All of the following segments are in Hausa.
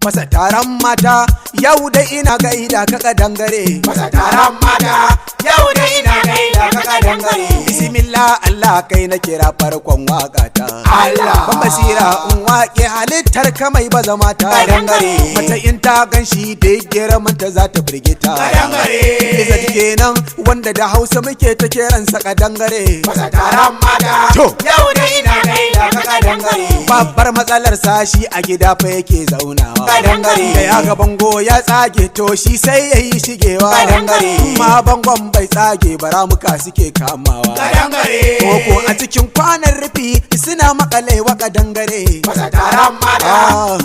masa taron mata yau da ina gaida ka kadangare masa taron mata yau da ina gaida ka kadangare bismillah Allah kai na kira farkon wakata Allah ban basira in waƙe halittar ka mai baza mata kadangare mata in ta ganshi da gira manta za ta firgita kadangare Izzat kenan wanda da Hausa muke ta kiransa kadangare masa taron mata To. yau da ina gaida ka kadangare babbar matsalar sashi a gida fa yake zaunawa kadangare da ya ga bango ya tsage to shi sai ya yi shigewa kadangare ma bangon bai tsage bara muka suke kamawa kadangare koko a cikin kwanan rufi suna makalewa kadangare masa taron mata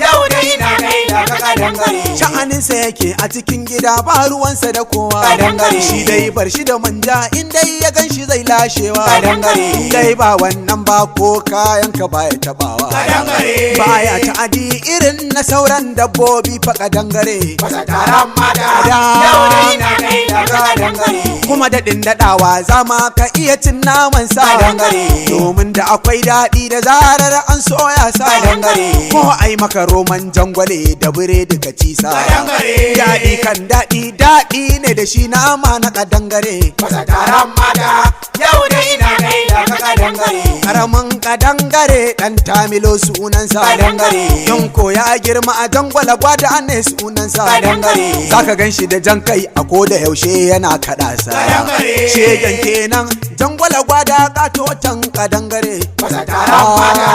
yau da ina gaida ka kadangare sha'aninsa yake a cikin gida ba ruwansa da kowa Kadangare. shi dai bar shi da manja in dai ya gan shi zai lashewa Kadangare. dai ba wannan ba ko kayan ka baya tabawa kadangare baya ta'adi irin na sauran dabbobi fa kadangare masa taron mata Kada. yau da ina gaida ka kadangare kuma daɗin daɗawa zama ka iya cin naman sa Kadangare. domin da akwai daɗi da zarar an soya sa Kadangare. ko ai maka roman jangwale da biredi ka ci sa Kadangare. daɗi kan daɗi ne da shi nama na kadangare masa taron mata yau da ina gaida ka kadangare karamin kadangare dan tamilo sunansa Kadangare. yanko ya girma a jangwala gwada ne sunansa Kadangare. zaka gan shi da jan kai a koda yaushe yana kaɗa sa Kadangare. shegen kenan jangwala gwada katotan kadangare masa taron mata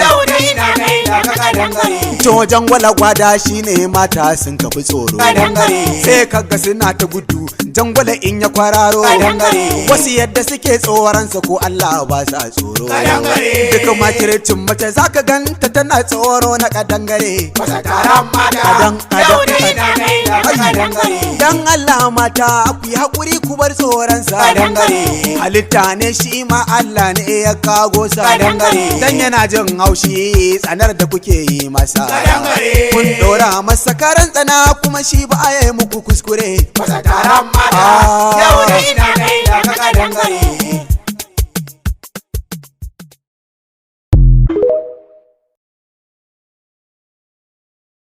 yau da ina gaida ka kadangare to jangwala gwada shine mata sun kafi tsoro Kadangare. sai kaga suna ta gudu jangwala in ya kwararo Kadangare. wasu yadda suke tsoronsa ko Allah ba sa tsoro Kadangare. duka makircin mace zaka ganta tana tsoro na kadangare masa taron mata yau da ina gaida ka kadangare dan Allah mata ku yi hakuri ku bar tsoronsa Kadangare. halitta ne shi ma Allah ne ya kago sa Kadangare. dan yana jin haushi tsanar da kuke yi masa Kadangare. kun dora masa karan tsana kuma shi ba ya yi muku kuskure masa taron mata yau da ina gaida